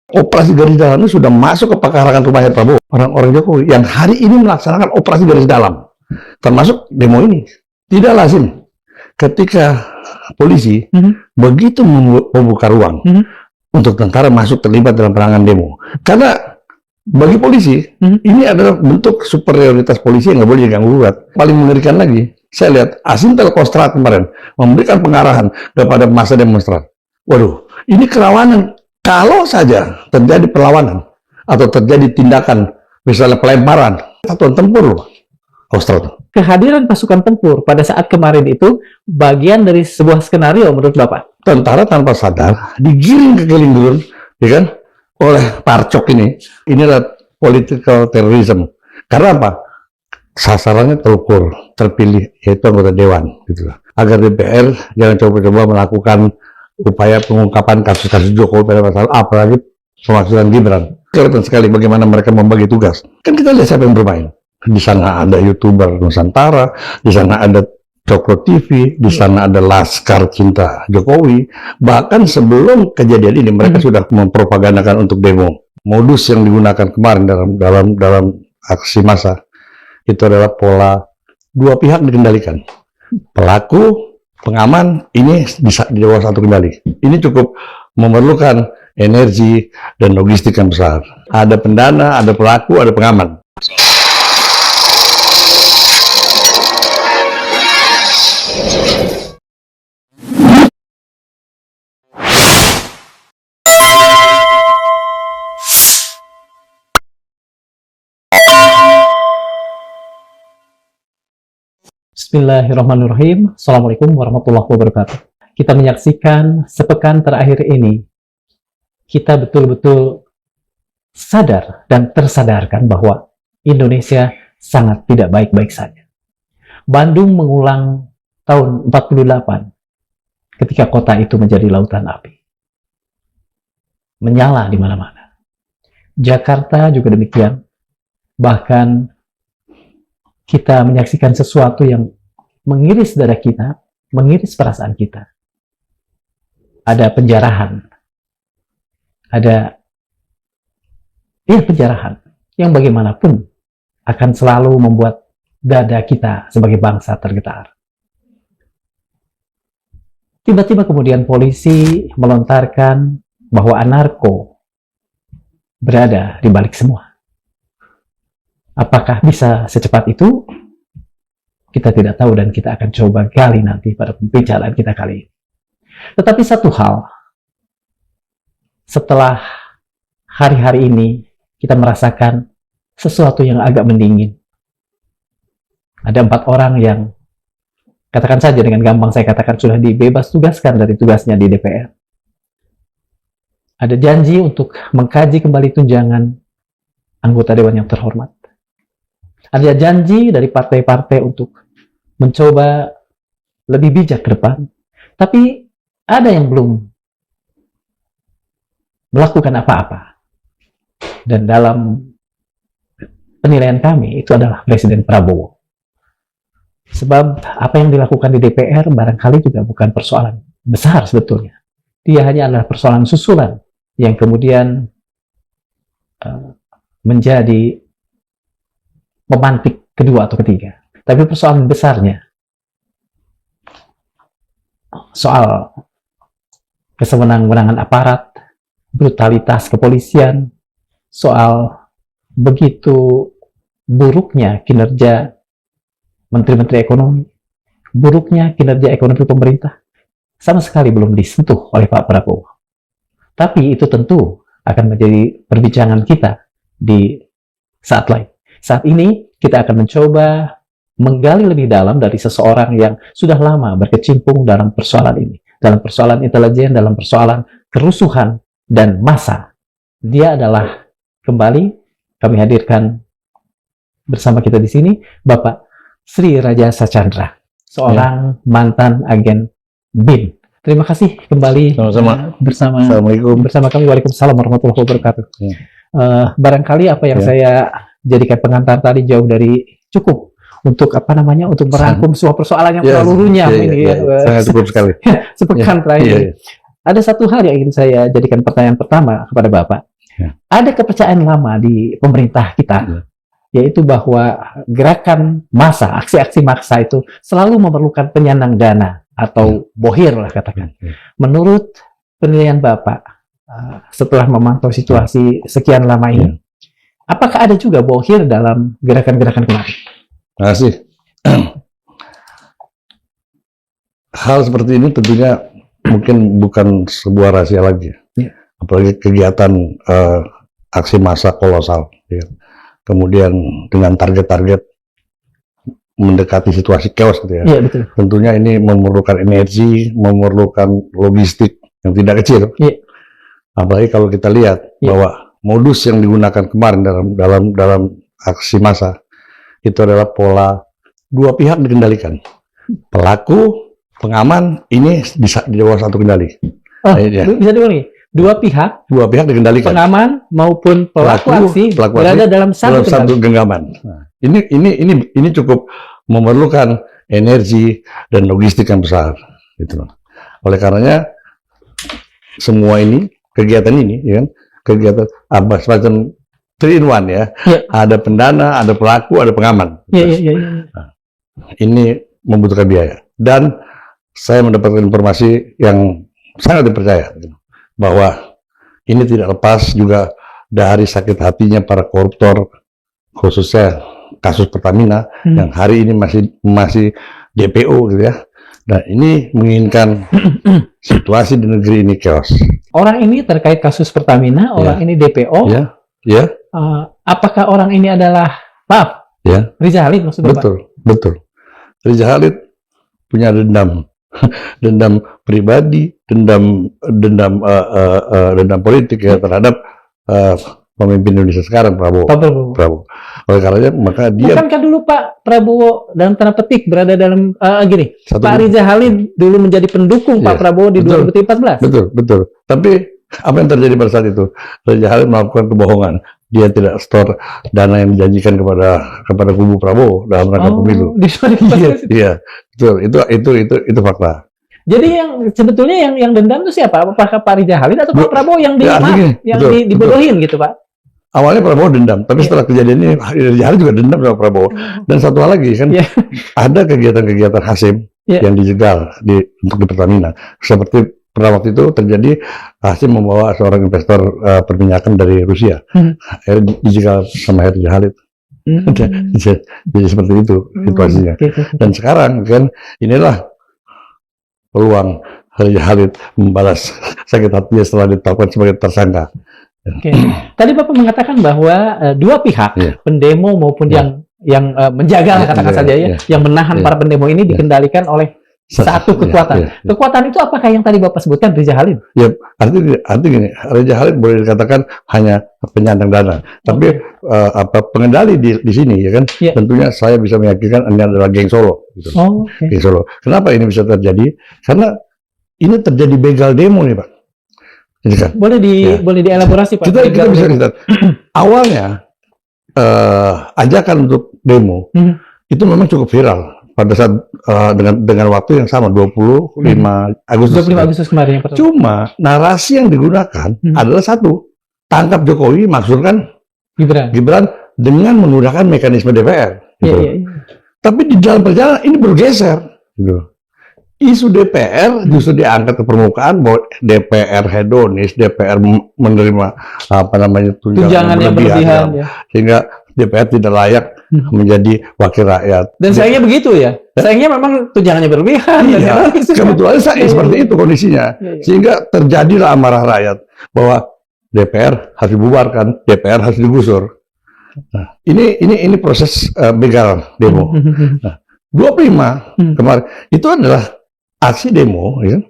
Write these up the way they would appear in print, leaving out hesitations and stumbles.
Operasi garis dalam ini sudah masuk ke pekarangan rumahnya Prabowo. Orang-orang Jokowi yang hari ini melaksanakan operasi garis dalam, termasuk demo ini. Tidak lazim ketika polisi begitu membuka ruang untuk tentara masuk terlibat dalam perangan demo. Karena bagi polisi, ini adalah bentuk superioritas polisi yang nggak boleh diganggu-gugat. Paling mengerikan lagi, saya lihat Asintel Kostrad kemarin memberikan pengarahan kepada massa demonstran. Waduh, ini kerawanan. Kalau saja terjadi perlawanan atau terjadi tindakan, misalnya pelemparan, satuan tempur, Kostrad. Kehadiran pasukan tempur pada saat kemarin itu bagian dari sebuah skenario menurut Bapak? Tentara tanpa sadar digiring ke Kelingurun, ya kan, oleh Parcok ini. Inilah political terrorism. Karena apa? Sasarannya terukur, terpilih, yaitu anggota dewan, gitu. Agar DPR jangan coba-coba melakukan upaya pengungkapan kasus-kasus Jokowi pada masalah, apalagi pemakzulan Gibran. Kelihatan sekali bagaimana mereka membagi tugas. Kan kita lihat siapa yang bermain. Di sana ada YouTuber Nusantara, di sana ada Cokro TV, di sana ada Laskar Cinta Jokowi. Bahkan sebelum kejadian ini mereka sudah mempropagandakan untuk demo. Modus yang digunakan kemarin dalam aksi massa itu adalah pola dua pihak dikendalikan. Pelaku, pengaman, ini bisa di bawah satu kendali. Ini cukup memerlukan energi dan logistik yang besar. Ada pendana, ada pelaku, ada pengaman. Bismillahirrahmanirrahim. Assalamualaikum warahmatullahi wabarakatuh. Kita menyaksikan sepekan terakhir ini, kita betul-betul sadar dan tersadarkan bahwa Indonesia sangat tidak baik-baik saja. Bandung mengulang tahun 48 ketika kota itu menjadi lautan api. Menyala di mana-mana. Jakarta juga demikian. Bahkan kita menyaksikan sesuatu yang mengiris dada kita, mengiris perasaan kita. Ada penjarahan. Ada penjarahan yang bagaimanapun akan selalu membuat dada kita sebagai bangsa tergetar. Tiba-tiba kemudian polisi melontarkan bahwa anarko berada di balik semua. Apakah bisa secepat itu? Kita tidak tahu dan kita akan coba gali nanti pada pembicaraan kita kali ini. Tetapi satu hal, setelah hari-hari ini kita merasakan sesuatu yang agak mendingin. Ada 4 orang yang, katakan saja dengan gampang saya katakan, sudah dibebas tugaskan dari tugasnya di DPR. Ada janji untuk mengkaji kembali tunjangan anggota dewan yang terhormat. Ada janji dari partai-partai untuk mencoba lebih bijak ke depan. Tapi ada yang belum melakukan apa-apa. Dan dalam penilaian kami, itu adalah Presiden Prabowo. Sebab apa yang dilakukan di DPR barangkali juga bukan persoalan besar sebetulnya. Dia hanya adalah persoalan susulan yang kemudian menjadi pemantik kedua atau ketiga. Tapi persoalan besarnya soal kesewenang-wenangan aparat, brutalitas kepolisian, soal begitu buruknya kinerja menteri-menteri ekonomi, buruknya kinerja ekonomi pemerintah, sama sekali belum disentuh oleh Pak Prabowo. Tapi itu tentu akan menjadi perbincangan kita di saat lain. Saat ini kita akan mencoba menggali lebih dalam dari seseorang yang sudah lama berkecimpung dalam persoalan ini, dalam persoalan intelijen, dalam persoalan kerusuhan dan massa. Dia adalah, kembali kami hadirkan bersama kita di sini, Bapak Sri Rajasa Chandra, seorang mantan agen BIN. Terima kasih kembali bersama kami. Waalaikumsalam warahmatullahi wabarakatuh. Barangkali apa yang saya jadikan pengantar tadi jauh dari cukup untuk untuk merangkum sebuah persoalan yang terlalu runyam ini. Sangat cukup sekali. Sepekan terakhir. Ada satu hal yang ingin saya jadikan pertanyaan pertama kepada Bapak. Ya. Ada kepercayaan lama di pemerintah kita, Ya. yaitu bahwa gerakan massa, aksi-aksi massa itu selalu memerlukan penyandang dana atau bohir lah katakan. Ya. Menurut penilaian Bapak, setelah memantau situasi sekian lama ini, apakah ada juga bohir dalam gerakan-gerakan kemarin? Terima kasih. Hal seperti ini tentunya mungkin bukan sebuah rahasia lagi. Ya. Apalagi kegiatan aksi massa kolosal. Ya. Kemudian dengan target-target mendekati situasi chaos gitu ya. Iya, betul. Tentunya ini memerlukan energi, memerlukan logistik yang tidak kecil. Iya. Apalagi kalau kita lihat Iya. bahwa modus yang digunakan kemarin dalam aksi massa itu adalah pola dua pihak dikendalikan. Pelaku, pengaman ini bisa di bawah satu kendali. Oh, Iya. bisa diulangi. Dua pihak, Dua pihak dikendalikan. pengaman maupun pelaku aksi berada dalam dalam satu satu kendali. genggaman. Nah, ini cukup memerlukan energi dan logistik yang besar, gitu loh. Oleh karenanya semua ini kegiatan ini, ya kan, kegiatan semacam 3 in 1 ya. Ya. Ada pendana, ada pelaku, ada pengaman. Iya. Ini membutuhkan biaya. Dan saya mendapatkan informasi yang sangat dipercaya, gitu, bahwa ini tidak lepas juga dari sakit hatinya para koruptor, khususnya kasus Pertamina yang hari ini masih DPO gitu ya. Nah, ini menginginkan situasi di negeri ini chaos. Orang ini terkait kasus Pertamina, orang ini DPO. Ya, ya, Apakah orang ini adalah, maaf, ya. Riza Halid maksud Bapak? Betul. Riza Halid punya dendam, dendam pribadi, dendam politik ya terhadap pemimpin Indonesia sekarang Prabowo. Oleh karenanya maka dia. Bukankah dulu Pak Prabowo dalam tanda petik berada dalam gini, Pak Riza Halid dulu menjadi pendukung Pak Prabowo di 2014. Betul. Tapi apa yang terjadi pada saat itu? Riza Halid melakukan kebohongan. Dia tidak store dana yang dijanjikan kepada kubu Prabowo dalam rangka pemilu. Iya, betul. Itu fakta. Jadi yang sebetulnya yang dendam itu siapa? Apakah Pak Riza Halid atau Pak Prabowo yang dibodohin gitu Pak? Awalnya Prabowo dendam, tapi setelah kejadian ini Riza Halid juga dendam sama Prabowo. Dan satu hal lagi kan, ada kegiatan-kegiatan Hasim yang dijegal untuk di Pertamina. Seperti pada waktu itu terjadi Hasim membawa seorang investor perminyakan dari Rusia. Akhirnya dijegal sama Riza Halid. Jadi seperti itu situasinya. Dan sekarang kan inilah peluang Riza Halid membalas sakit hatinya setelah ditetapkan sebagai tersangka. Tadi Bapak mengatakan bahwa dua pihak, pendemo maupun yang menjaga katakan saja yang menahan para pendemo ini dikendalikan oleh satu kekuatan. Kekuatan itu apakah yang tadi Bapak sebutkan Riza Halid? Ya, artinya gini, Riza Halid boleh dikatakan hanya penyandang dana, tapi pengendali di sini ya kan, tentunya saya bisa meyakinkan ini adalah geng Solo. Gitu. Geng Solo. Kenapa ini bisa terjadi? Karena ini terjadi begal demo nih Pak. Ini kan. Boleh dielaborasi Pak. Kita bisa lihat. Awalnya ajakan untuk demo itu memang cukup viral pada saat dengan waktu yang sama 25 Agustus. 25 Agustus kemarin yang pertama. Cuma narasi yang digunakan adalah satu, tangkap Jokowi maksudkan Gibran dengan menggunakan mekanisme DPR. Gitu. Tapi di dalam perjalanan ini bergeser. Gitu. Isu DPR justru diangkat ke permukaan bahwa DPR hedonis, DPR menerima tunjangan yang berlebihan, sehingga DPR tidak layak menjadi wakil rakyat. Dan sayangnya begitu ya. Sayangnya memang tunjangannya berlebihan. Iya, kebetulan seperti itu kondisinya. Sehingga terjadilah amarah rakyat bahwa DPR harus dibubarkan, DPR harus digusur. Nah, ini proses begal demo. Nah, 25 kemarin itu adalah aksi demo ya,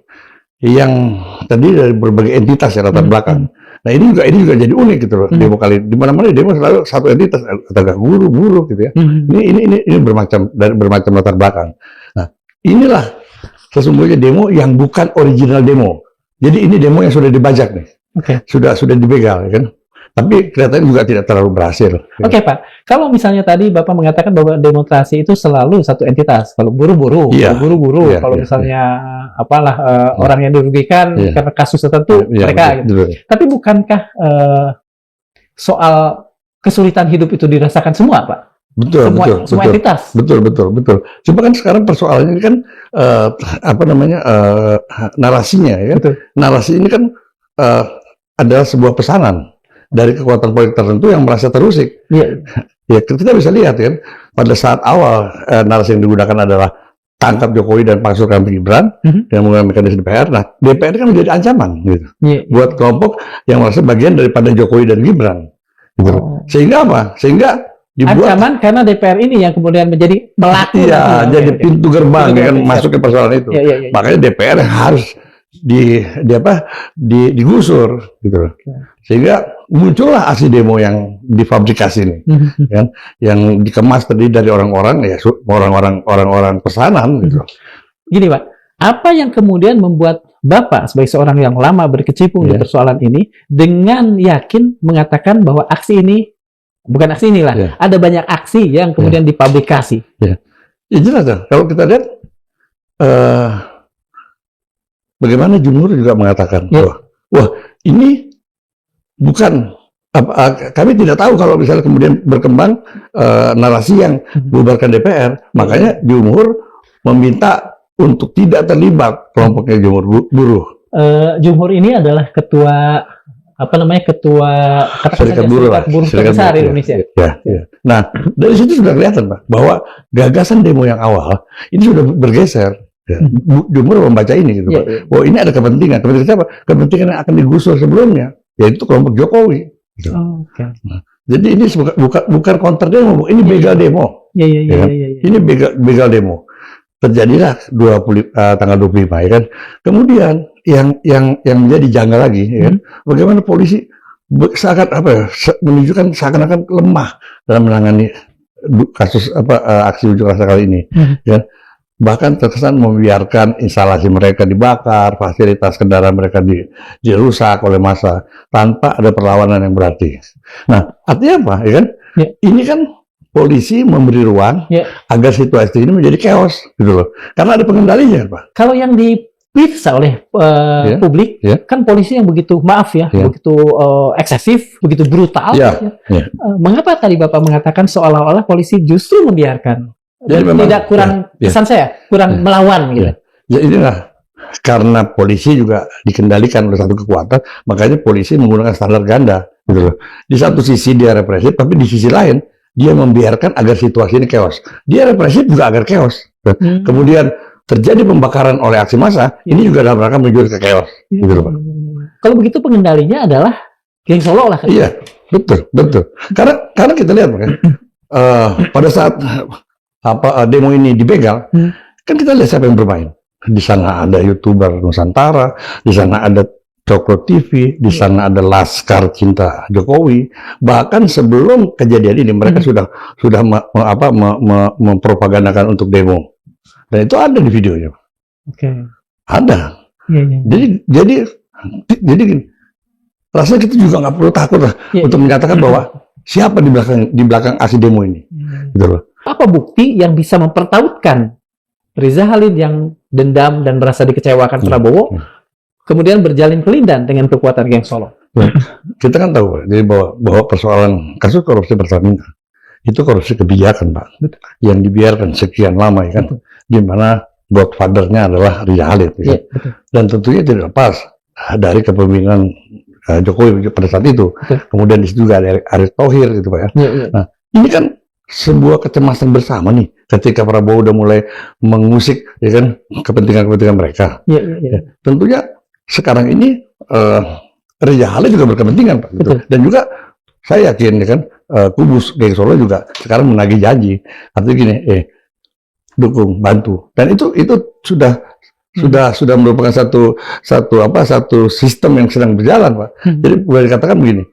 yang tadi dari berbagai entitas ya latar belakang. Nah ini juga jadi unik gitu loh. Demo kali di mana-mana demo selalu satu entitas, agak buruh gitu ya. Ini bermacam latar belakang. Nah inilah sesungguhnya demo yang bukan original demo. Jadi ini demo yang sudah dibajak nih, sudah dibegal ya kan. Tapi kelihatannya juga tidak terlalu berhasil. Oke Pak, kalau misalnya tadi Bapak mengatakan bahwa demonstrasi itu selalu satu entitas. Kalau buru-buru, kalau misalnya orang yang dirugikan karena kasus tertentu mereka. Gitu. Tapi bukankah soal kesulitan hidup itu dirasakan semua, Pak. Betul, Semua betul. entitas. Betul. Cuma kan sekarang persoalannya ini kan narasinya ya. Betul. Narasi ini kan adalah sebuah pesanan dari kekuatan politik tertentu yang merasa terusik. Iya. Ya, kita bisa lihat kan pada saat awal narasi yang digunakan adalah tangkap Jokowi dan pasukan Gibran yang menggunakan mekanisme DPR. Nah, DPR kan menjadi ancaman gitu Iya. buat kelompok yang merasa bagian daripada Jokowi dan Gibran. Gitu. Sehingga apa? Sehingga dibuat ancaman karena DPR ini yang kemudian menjadi pelaku. iya, nanti. jadi Oke. pintu gerbang Pintu ya kan gerbang, masuk ke persoalan itu. Iya. Makanya DPR harus digusur gitu loh. Sehingga muncullah aksi demo yang difabrikasi ini, kan? Yang dikemas tadi dari orang-orang ya orang-orang pesanan gitu. Gini, Pak, apa yang kemudian membuat Bapak sebagai seorang yang lama berkecimpung di persoalan ini dengan yakin mengatakan bahwa aksi ini bukan aksi inilah, ada banyak aksi yang kemudian dipublikasi. Ya jelas ya. Kalau kita lihat bagaimana Jumhur juga mengatakan wah ini bukan kami tidak tahu kalau misalnya kemudian berkembang narasi yang bubarkan DPR. Makanya Jumhur meminta untuk tidak terlibat kelompoknya Jumhur buruh. Jumhur ini adalah ketua Serikat Buruh terbesar di Indonesia. Ya. Nah, dari situ sudah kelihatan, Pak, bahwa gagasan demo yang awal ini sudah bergeser. Ya. Jumhur membaca ini gitu, Pak. Bahwa ini ada kepentingan. Kepentingan apa? Kepentingan yang akan digusur sebelumnya, yaitu kelompok Jokowi. Gitu. Nah, jadi ini bukan counter demo, ini begal demo. Ini begal demo. Terjadilah tanggal 25 ya kan. Kemudian yang menjadi janggal lagi ya kan, bagaimana polisi menunjukkan seakan-akan lemah dalam menangani kasus aksi unjuk rasa kali ini ya. Bahkan terkesan membiarkan instalasi mereka dibakar, fasilitas kendaraan mereka dirusak oleh massa tanpa ada perlawanan yang berarti. Nah, artinya apa ya kan? Ini kan polisi memberi ruang agar situasi ini menjadi chaos gitu loh. Karena ada pengendalinya, Pak. Kalau yang diperiksa oleh publik kan polisi yang begitu begitu eksesif, begitu brutal. Mengapa tadi Bapak mengatakan seolah-olah polisi justru membiarkan? Jadi tidak kurang pesan saya kurang melawan gitu. Ya inilah karena polisi juga dikendalikan oleh satu kekuatan, makanya polisi menggunakan standar ganda gitu loh. Di satu sisi dia represif, tapi di sisi lain dia membiarkan agar situasi ini chaos. Dia represif juga agar chaos. Kemudian terjadi pembakaran oleh aksi massa, ini juga dalam rangka menuju ke chaos. Gitu loh, Pak. Kalau begitu pengendalinya adalah geng Solo lah. Iya, betul. Karena kita lihat kan, pada saat demo ini dibegal, kan kita lihat siapa yang bermain. Di sana ada YouTuber Nusantara, di sana ada Cokro TV, di sana ada Laskar Cinta Jokowi. Bahkan sebelum kejadian ini mereka sudah mempropagandakan untuk demo. Dan itu ada di videonya. Ada. Jadi rasanya kita juga nggak perlu takut lah untuk menyatakan bahwa siapa di belakang aksi demo ini. Gitu loh. Apa bukti yang bisa mempertautkan Riza Halid yang dendam dan merasa dikecewakan Prabowo kemudian berjalin kelindan dengan kekuatan geng Solo? Kita kan tahu, jadi bahwa persoalan kasus korupsi Pertamina itu korupsi kebijakan, Pak, yang dibiarkan sekian lama ya kan, di mana godfather-nya adalah Riza Halid, ya. Dan tentunya tidak lepas dari kepemimpinan Jokowi pada saat itu. Kemudian di situ juga ada Erick Thohir gitu, Pak ya. Nah, ini kan sebuah kecemasan bersama nih ketika Prabowo udah mulai mengusik ya kan kepentingan mereka. Ya, tentunya sekarang ini Riza Halid juga berkepentingan, Pak, gitu. Dan juga saya yakin ya kan kubus geng Solo juga sekarang menagih janji. Artinya gini, dukung, bantu. Dan itu sudah merupakan satu sistem yang sedang berjalan, Pak. Jadi boleh dikatakan begini,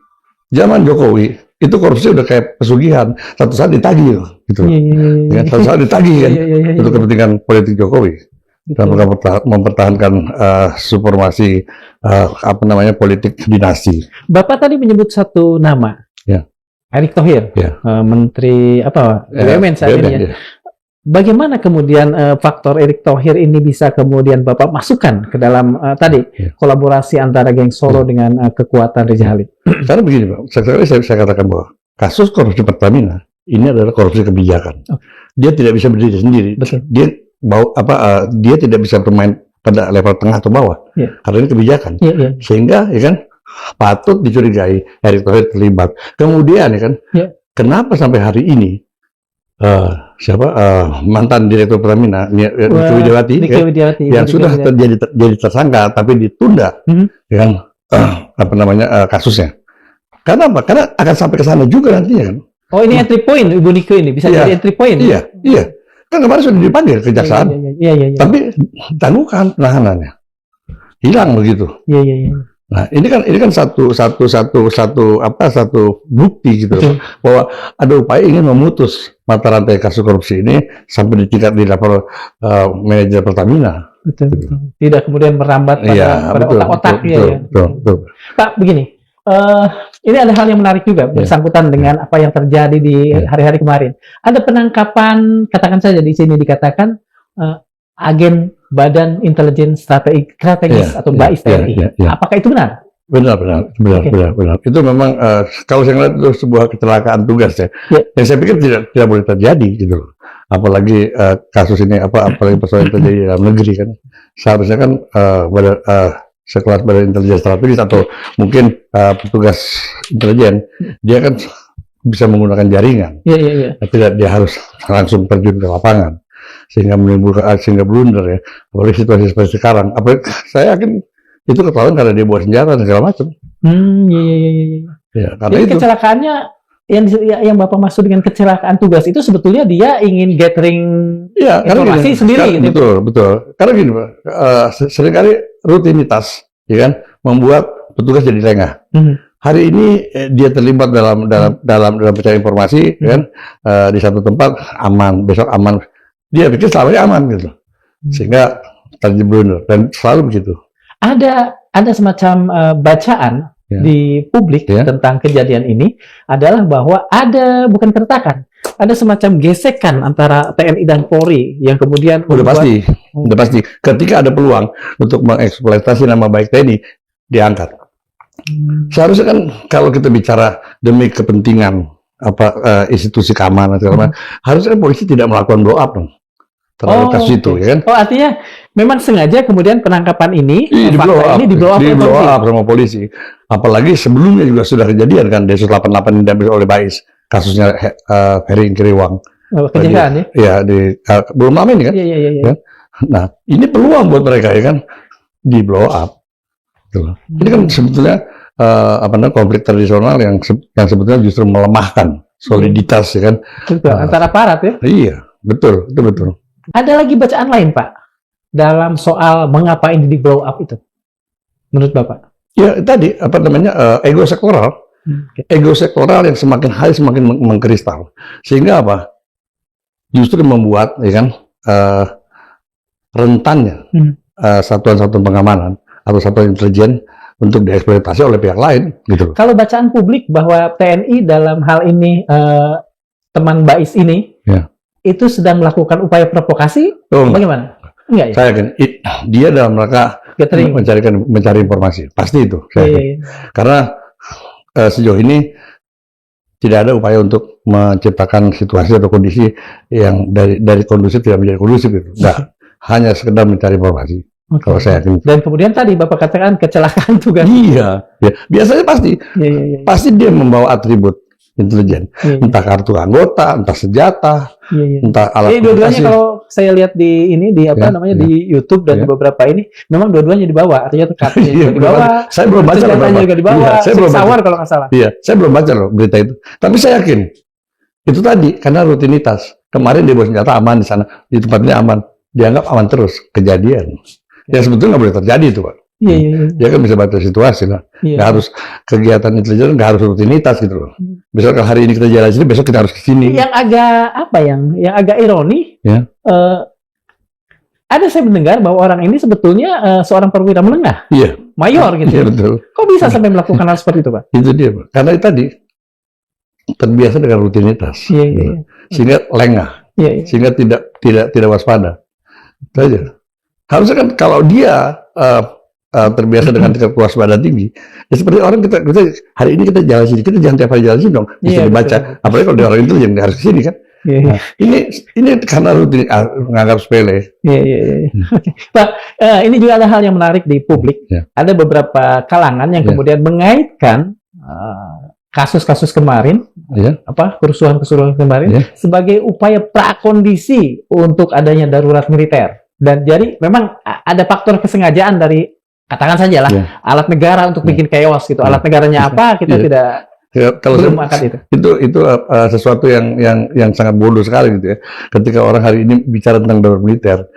zaman Jokowi itu korupsi udah kayak pesugihan, satu saat ditagih gitu. Satu saat ditagih kan untuk kepentingan politik Jokowi dan mempertahankan supremasi politik dinasti. Bapak tadi menyebut satu nama, Erick Thohir, Menteri BUMN saat ini. bagaimana kemudian faktor Erick Thohir ini bisa kemudian Bapak masukkan ke dalam tadi kolaborasi antara geng Solo dengan kekuatan Reza Halid? Karena begini Pak, saya katakan bahwa kasus korupsi Pertamina ini adalah korupsi kebijakan. Dia tidak bisa berdiri sendiri. Betul. Dia tidak bisa bermain pada level tengah atau bawah. Karena ini kebijakan. Sehingga ya kan patut dicurigai Erick Thohir terlibat. Kemudian ya kan, kenapa sampai hari ini mantan direktur Pertamina Nike Widiawati yang sudah jadi tersangka tapi ditunda yang kasusnya. Karena apa? Karena akan sampai ke sana juga nantinya kan. Oh, ini entry point Ibu Nike ini bisa jadi entry point. Iya. Kan kemarin sudah dipanggil kejaksaan. Tapi tangguhkan penahanannya. Hilang begitu. Nah, ini kan satu bukti gitu bahwa ada upaya ingin memutus mata rantai kasus korupsi ini sampai di level manajer Pertamina. Betul. Tidak kemudian merambat pada otak-otak betul. Pak, begini. Ini ada hal yang menarik juga bersangkutan dengan apa yang terjadi di hari-hari kemarin. Ada penangkapan, katakan saja di sini dikatakan agen Badan Intelijen Strategis atau BAIS TNI. Apakah itu benar? Benar. Itu memang kalau saya lihat itu sebuah kecelakaan tugas ya. Yang saya pikir tidak boleh terjadi gitu loh. Apalagi kasus ini apalagi persoalan yang terjadi di dalam negeri kan. Seharusnya kan sekelas Badan Intelijen Strategis atau mungkin petugas intelijen dia kan bisa menggunakan jaringan. Tidak dia harus langsung terjun ke lapangan. Sehingga menimbulkan blunder ya. Apalagi situasi seperti sekarang. Saya yakin itu ketahuan karena dia bawa senjata dan segala macam. Ya, karena jadi itu kecelakaannya yang Bapak maksud dengan kecelakaan tugas itu sebetulnya dia ingin gathering informasi sendiri. Betul. Karena gini Pak, seringkali rutinitas, ya kan, membuat petugas jadi lengah. Hari ini dia terlibat dalam mencari informasi, kan, di satu tempat aman, besok aman. Dia pikir selamanya aman gitu, sehingga terjadi blunder dan selalu begitu. Ada semacam bacaan di publik tentang kejadian ini adalah bahwa ada bukan keretakan, ada semacam gesekan antara TNI dan Polri yang kemudian udah pasti ketika ada peluang untuk mengeksploitasi nama baik TNI diangkat. Seharusnya kan kalau kita bicara demi kepentingan institusi keamanan segala macam, harusnya polisi tidak melakukan blow up dong. Terhadap kasus itu, ya kan? Oh, artinya memang sengaja kemudian penangkapan ini di blow up sama polisi. Apalagi sebelumnya juga sudah kejadian kan, Densus 88 yang diambil oleh BAIS, kasusnya Ferry Inkriwang. Kejadian ya? Ya, belum lama ini kan? Iya. Nah, ini peluang buat mereka ya kan, di blow up. Ini kan sebetulnya konflik tradisional yang sebetulnya justru melemahkan soliditas ya kan? Antara aparat ya? Iya, betul. Ada lagi bacaan lain Pak dalam soal mengapa ini di blow up itu, menurut Bapak? Ya tadi ego sektoral, yang semakin hari semakin mengkristal, sehingga apa? Justru membuat ya kan rentannya satuan-satuan pengamanan atau satuan intelijen untuk dieksploitasi oleh pihak lain, gitu. Kalau bacaan publik bahwa TNI dalam hal ini teman BAIS ini itu sedang melakukan upaya provokasi, bagaimana? Enggak ya? Saya yakin dia dalam rangka mencari informasi, pasti itu. Karena sejauh ini tidak ada upaya untuk menciptakan situasi atau kondisi yang dari kondusif tidak menjadi kondusif gitu. Nah, hanya sekedar mencari informasi. Kalau saya yakin. Dan kemudian tadi Bapak katakan kecelakaan tugas. Iya. Biasanya pasti dia membawa atribut intelijen, entah kartu anggota, entah senjata, entah alat. Dua-duanya kalau saya lihat di YouTube dan beberapa ini, memang dua-duanya dibawa, artinya kartunya dibawa. Saya belum baca senjatanya juga dibawa. Saya belum baca kalau nggak salah. Iya, saya belum baca loh berita itu. Tapi saya yakin itu tadi karena rutinitas. Kemarin dia bawa senjata aman di sana, di tempatnya aman, dianggap aman terus kejadian. Yang sebetulnya nggak boleh terjadi itu Pak. Dia kan bisa baca situasi lah. Nggak harus kegiatan intelijen, nggak harus rutinitas gitu loh. Misalkan hari ini kita jalan sini, besok kita harus ke sini. Yang agak ironi, ada saya mendengar bahwa orang ini sebetulnya seorang perwira menengah, mayor gitu. Iya, betul. Kok bisa sampai melakukan hal seperti itu Pak? Itu dia Pak. Karena tadi terbiasa dengan rutinitas, sehingga lengah. Iya, iya. sehingga tidak waspada. Itu aja. Harusnya kan kalau dia terbiasa dengan tingkat kewaspadaan tinggi, ya seperti orang kita hari ini kita jalan sini, kita jangan tiap hari jalan sini dong, bisa Iya, dibaca. betul. Apalagi kalau dia orang intelijen, dia harus kesini kan. Iya, iya. Nah, ini karena rutin menganggap sepele. Iya, iya, iya. Oke. Pak, ini juga ada hal yang menarik di publik. Ya. Ada beberapa kalangan yang Ya. kemudian mengaitkan kasus-kasus kemarin, Ya. kerusuhan-kerusuhan kemarin, Ya. sebagai upaya prakondisi untuk adanya darurat militer. Dan jadi memang ada faktor kesengajaan dari, katakan saja lah, Ya. alat negara untuk Ya. bikin chaos gitu. Ya. Alat negaranya apa, kita Ya. tidak Ya, kalau belum saya, angkat itu. itu sesuatu yang sangat bodoh sekali gitu ya. Ketika orang hari ini bicara tentang darurat militer,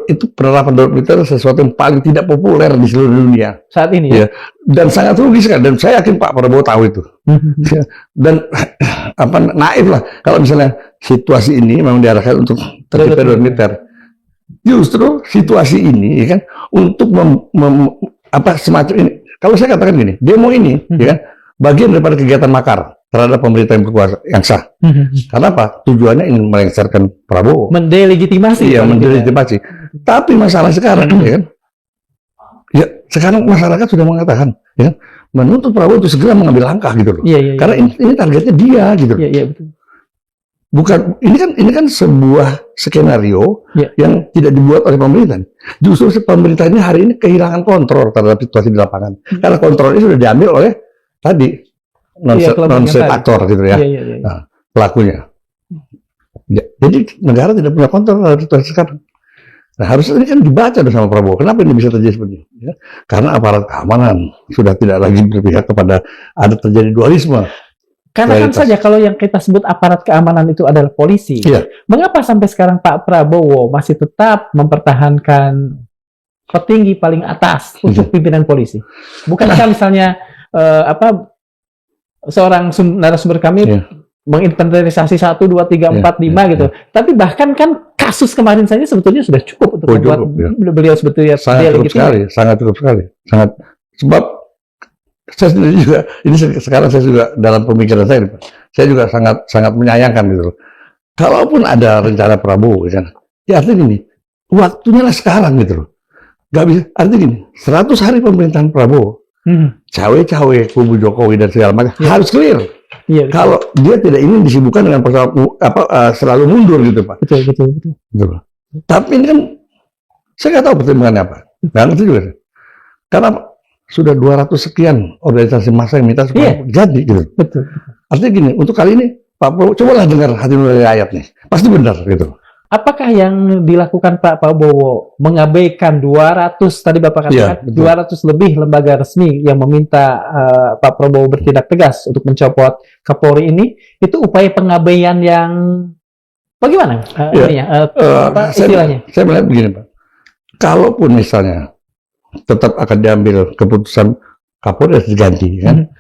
itu penerapan darurat militer sesuatu yang paling tidak populer di seluruh dunia Saat ini ya. Dan sangat rugi sekali. Dan saya yakin Pak Prabowo tahu itu. ya. Dan naif lah kalau misalnya situasi ini memang diarahkan untuk tercipta darurat militer. Justru situasi ini ya kan untuk semacam ini. Kalau saya katakan gini, demo ini ya kan bagian daripada kegiatan makar terhadap pemerintah yang berkuasa yang sah. Karena apa? Tujuannya ingin melengsarkan Prabowo. Mendelegitimasi. Iya, mendelegitimasi. Tapi masalah sekarang, ya kan? Ya, sekarang masyarakat sudah mengatakan, ya kan? Menuntut Prabowo untuk segera mengambil langkah gitu loh. Iya, iya, Karena ini targetnya dia gitu. Iya, iya, betul. Bukan ini kan sebuah skenario yang tidak dibuat oleh pemerintah. Justru pemerintah ini hari ini kehilangan kontrol terhadap situasi di lapangan. Karena kontrol ini sudah diambil oleh tadi non-state aktor gitu ya. Iya. Nah, pelakunya. Ya, jadi negara tidak punya kontrol terhadap situasi sekarang. Nah, harusnya ini kan dibaca sama Prabowo. Kenapa ini bisa terjadi seperti ini? Ya, karena aparat keamanan sudah tidak lagi berpihak kepada ada terjadi dualisme. Karena kan saja kalau yang kita sebut aparat keamanan itu adalah polisi. Iya. Mengapa sampai sekarang Pak Prabowo masih tetap mempertahankan petinggi paling atas untuk pimpinan polisi? Bukankah misalnya seorang narasumber kami menginventarisasi 1, 2, 3, 4, 5 gitu. Tapi bahkan kan kasus kemarin saja sebetulnya sudah cukup untuk membuat beliau sebetulnya sangat cukup sekali. Sebab saya sendiri juga, ini sekarang saya juga dalam pemikiran saya juga sangat menyayangkan gitu loh. Kalaupun ada rencana Prabowo, kan, ya artinya gini, waktunya lah sekarang gitu loh. Gak bisa, artinya gini, 100 hari pemerintahan Prabowo, cawe-cawe kubu Jokowi dan segala macam harus clear. Iya, kalau dia tidak ingin disibukkan dengan selalu mundur gitu Pak. Betul. Tapi ini kan saya nggak tahu pertimbangannya apa. Nggak ngerti juga. Karena sudah 200 sekian organisasi massa yang minta supaya jadi gitu. Betul. Artinya gini, untuk kali ini Pak Prabowo cobalah dengar hati nurani rakyat nih. Pasti benar gitu. Apakah yang dilakukan Pak Prabowo mengabaikan 200 tadi Bapak katakan 200 lebih lembaga resmi yang meminta Pak Prabowo bertindak tegas untuk mencopot Kapolri ini, itu upaya pengabaian yang bagaimana istilahnya? Saya melihat begini Pak. Kalaupun misalnya tetap akan diambil keputusan Kapolri harus diganti kan.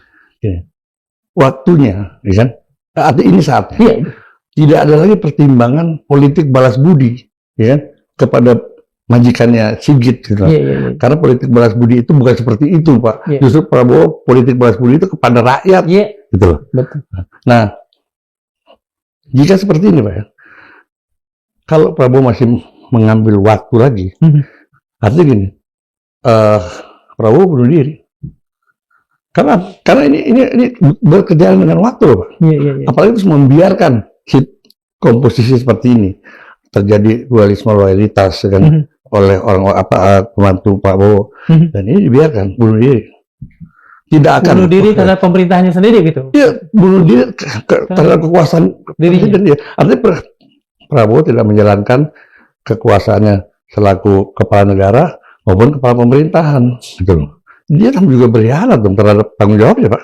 Waktunya kan. Artinya ini saatnya. Tidak ada lagi pertimbangan politik balas budi ya kepada majikannya Sigit gitu. Karena politik balas budi itu bukan seperti itu Pak. Justru Prabowo politik balas budi itu kepada rakyat gitu loh. Betul. Nah, jika seperti ini Pak ya, kalau Prabowo masih mengambil waktu lagi, artinya gini, Prabowo bunuh diri. Karena ini berkejaran dengan waktu loh Pak. Apalagi terus membiarkan komposisi seperti ini terjadi dualisme loyalitas kan oleh orang pembantu Prabowo dan ini dibiarkan bunuh diri. Tidak akan bunuh diri terhadap pemerintahnya sendiri gitu. Iya, bunuh diri terhadap kekuasaan dirinya. Artinya Prabowo tidak menjalankan kekuasaannya selaku kepala negara maupun kepala pemerintahan gitu. Dia kan juga berkhianat dong terhadap tanggung jawabnya Pak.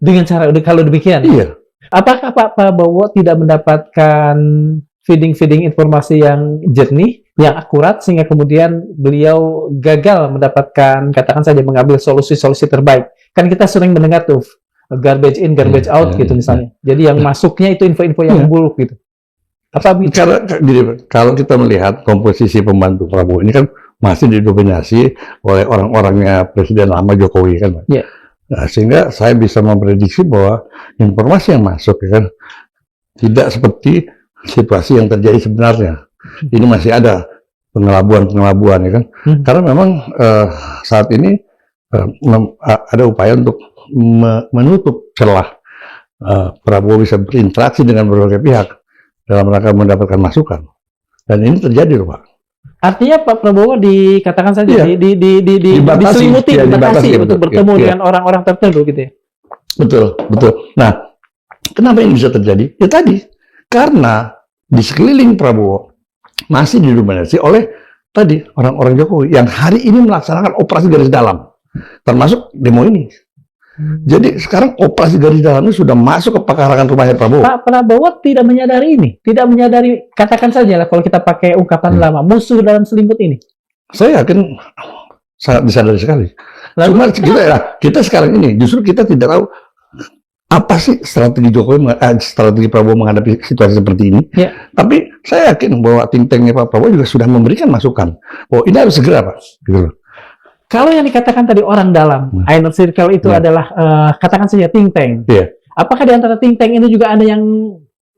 Dengan cara kalau demikian. Iya. Apakah Pak Prabowo tidak mendapatkan feeding informasi yang jernih, yang akurat, sehingga kemudian beliau gagal mendapatkan, katakan saja, mengambil solusi-solusi terbaik? Kan kita sering mendengar tuh, garbage in, garbage out gitu misalnya. Jadi yang masuknya itu info-info yang buruk gitu. Karena kalau kita melihat komposisi pembantu Prabowo ini kan masih didominasi oleh orang-orangnya Presiden lama Jokowi kan. Nah, sehingga saya bisa memprediksi bahwa informasi yang masuk kan tidak seperti situasi yang terjadi sebenarnya. Ini masih ada pengelabuan ya kan? Karena memang saat ini ada upaya untuk menutup celah Prabowo bisa berinteraksi dengan berbagai pihak dalam rangka mendapatkan masukan. Dan ini terjadi loh Pak. Artinya Pak Prabowo dikatakan saja Iya. diselimuti, dibatasi untuk bertemu Iya. dengan orang-orang tertentu gitu ya. Betul. Nah, kenapa ini bisa terjadi? Ya tadi, karena di sekeliling Prabowo masih didominasi oleh tadi orang-orang Jokowi yang hari ini melaksanakan operasi garis dalam, termasuk demo ini. Jadi sekarang operasi garis dalam ini sudah masuk ke pekarangan rumahnya Prabowo. Pak Prabowo tidak menyadari ini, tidak menyadari, katakan saja lah kalau kita pakai ungkapan lama, musuh dalam selimut ini. Saya yakin sangat disadari sekali. Lalu, Cuma kita sekarang ini justru kita tidak tahu apa sih strategi strategi Prabowo menghadapi situasi seperti ini. Ya. Tapi saya yakin bahwa think tanknya Pak Prabowo juga sudah memberikan masukan. Oh ini harus segera Pak. Gitu loh. Kalau yang dikatakan tadi orang dalam, inner circle itu adalah katakan saja think tank. Iya. Apakah di antara think tank ini juga ada yang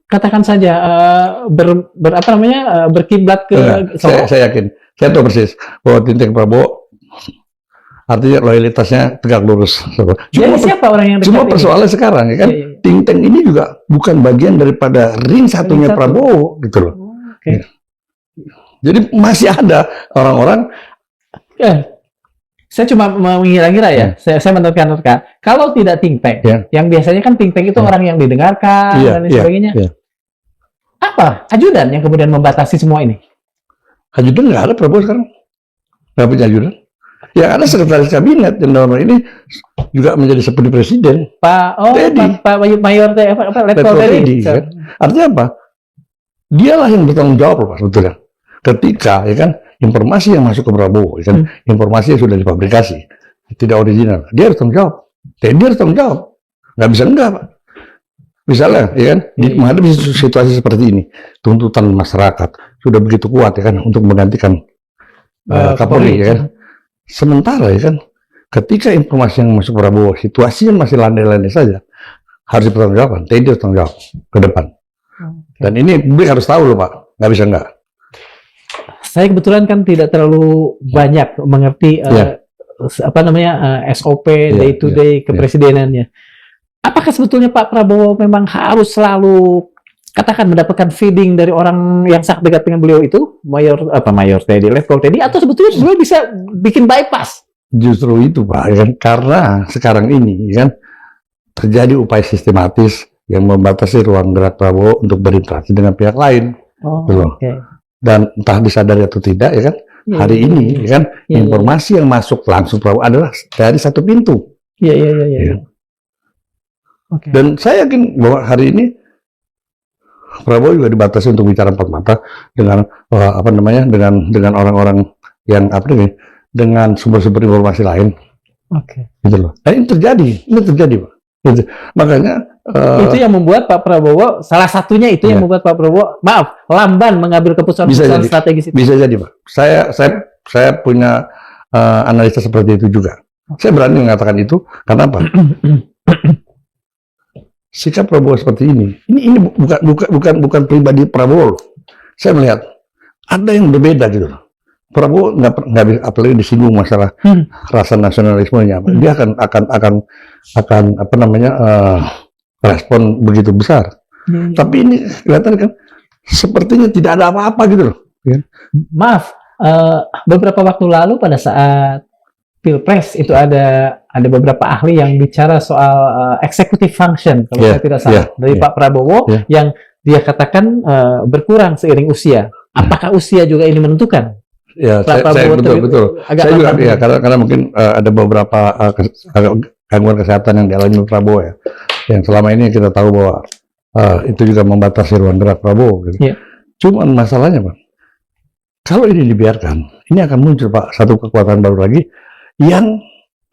katakan saja berkiblat ke Solo? Saya yakin, saya tahu persis bahwa think tank Prabowo artinya loyalitasnya tegak lurus. Jadi siapa orang yang dekat Cuma ini? persoalannya sekarang ya kan, think tank ini juga bukan bagian daripada ring satunya Prabowo gitu loh. Okay. Jadi masih ada orang-orang. Saya cuma mengira-ngira ya, saya menerka-nerka. Kalau tidak think tank, yang biasanya kan think tank itu orang yang didengarkan dan lain sebagainya. Apa ajudan yang kemudian membatasi semua ini? Ajudan nggak ada Prabowo sekarang, nggak punya ajudan. Yang ada sekretaris kabinet yang dalam ini juga menjadi seperti presiden. Pak Mayor Letkol Teddy. Kan? Artinya apa? Dialah yang bertanggung jawab Pak sebetulnya. Ketika ya kan informasi yang masuk ke Prabowo, ya kan informasi yang sudah difabrikasi, tidak original, dia harus tanggung jawab. Teddy harus tanggung jawab. Nggak bisa enggak Pak. Misalnya, ya kan, menghadapi situasi seperti ini, tuntutan masyarakat sudah begitu kuat ya kan untuk menggantikan Kapolri ya kan. Sementara ya kan, ketika informasi yang masuk Prabowo, situasinya masih landai-landai saja, harus dipertanggungjawabkan. Teddy harus tanggung jawab ke depan. Dan ini publik harus tahu loh Pak, nggak bisa enggak. Saya kebetulan kan tidak terlalu banyak mengerti SOP day to day kepresidenannya. Apakah sebetulnya Pak Prabowo memang harus selalu katakan mendapatkan feeding dari orang yang sangat dekat dengan beliau itu, Mayor Teddy, Letkol Teddy, atau sebetulnya beliau bisa bikin bypass? Justru itu Pak, ya kan? Karena sekarang ini ya kan terjadi upaya sistematis yang membatasi ruang gerak Prabowo untuk berinteraksi dengan pihak lain. Dan entah disadari atau tidak ya kan, hari ini ya kan informasi yang masuk langsung Prabowo adalah dari satu pintu. Dan saya yakin bahwa hari ini Prabowo juga dibatasi untuk bicara empat mata dengan dengan orang-orang yang dengan sumber-sumber informasi lain. Gitu loh. Nah, ini terjadi Pak. Gitu. Makanya itu yang membuat Pak Prabowo, salah satunya itu yang membuat Pak Prabowo, lamban mengambil keputusan strategis itu. Bisa jadi Pak. Saya punya analisa seperti itu juga. Saya berani mengatakan itu karena apa? Sikap Prabowo seperti ini bukan pribadi Prabowo. Saya melihat ada yang berbeda gitu. Prabowo nggak bisa, apalagi disinggung masalah rasa nasionalismenya. Dia akan respon begitu besar. Tapi ini kelihatan kan sepertinya tidak ada apa-apa gitu loh. Maaf, beberapa waktu lalu pada saat Pilpres itu ada beberapa ahli yang bicara soal executive function kalau saya tidak salah dari Pak Prabowo yang dia katakan berkurang seiring usia. Apakah usia juga ini menentukan? Ya, saya betul. Saya juga karena mungkin ada beberapa gangguan kesehatan yang dialami Prabowo ya. Yang selama ini kita tahu bahwa itu juga membatasi ruang gerak Prabowo. Gitu. Cuman masalahnya Pak, kalau ini dibiarkan, ini akan muncul Pak satu kekuatan baru lagi yang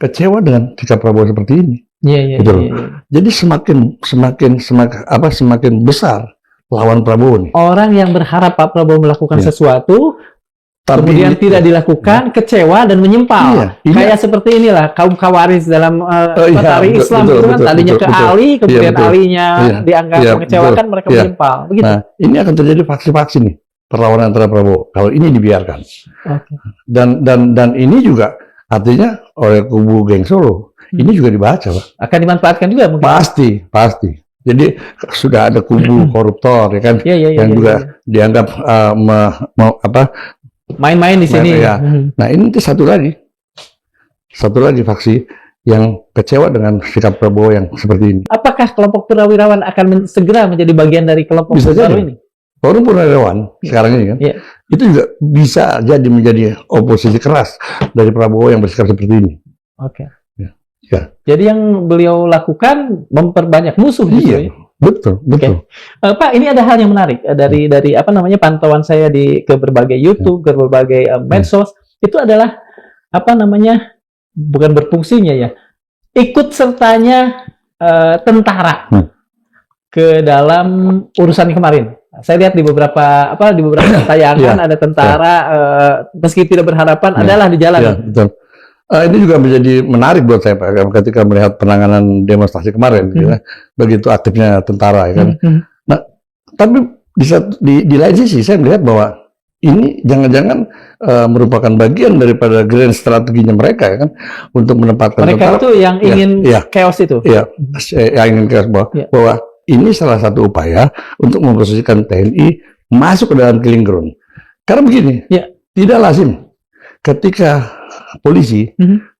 kecewa dengan sikap Prabowo seperti ini. Gitu loh. Jadi semakin besar lawan Prabowo nih. Orang yang berharap Pak Prabowo melakukan sesuatu Kemudian tidak dilakukan, kecewa dan menyempal. Iya, ini- Kayak seperti inilah kaum Khawarij dalam iya, Batari betul, Islam betul, itu kan betul, tadinya betul, ke betul. Ali, kemudian Iya, betul. alinya Iya, dianggap iya, mengecewakan, betul. mereka Iya. menyempal. Begitu. Nah, ini akan terjadi faksi-faksi nih, perlawanan antara Prabowo. Kalau ini dibiarkan, Oke. dan ini juga artinya oleh kubu Geng Solo, ini juga dibaca, Pak. Akan dimanfaatkan juga mungkin. Pasti. Jadi sudah ada kubu koruptor, ya kan, Iya, iya, iya, yang iya, juga iya. dianggap Main-main di sini. Ya. Nah, ini tuh satu lagi faksi yang kecewa dengan sikap Prabowo yang seperti ini. Apakah kelompok purnawirawan akan segera menjadi bagian dari kelompok Bisa baru jadi. ini? Orang Purnawirawan sekarang ini kan, Iya. itu juga bisa jadi menjadi oposisi keras dari Prabowo yang bersikap seperti ini. Oke. Ya. Jadi yang beliau lakukan memperbanyak musuh justru. Iya, Ya? betul. Pak, ini ada hal yang menarik dari apa namanya pantauan saya ke berbagai YouTube, ke berbagai medsos, itu adalah apa namanya bukan berfungsinya ya, ikut sertanya tentara ke dalam urusan kemarin. Saya lihat di beberapa tayangan ada tentara meski tidak berharapan adalah di jalan. Ya, betul. Ini juga menjadi menarik buat saya, Pak, ketika melihat penanganan demonstrasi kemarin, ya, begitu aktifnya tentara, ya kan. Nah, tapi di lain sisi saya melihat bahwa ini jangan-jangan merupakan bagian daripada grand strateginya mereka, ya kan, untuk menempatkan Mereka tentara. itu yang ingin chaos itu. Iya, yang ingin chaos bahwa ini salah satu upaya untuk memposisikan TNI masuk ke dalam killing ground. Karena begini, tidak lazim ketika polisi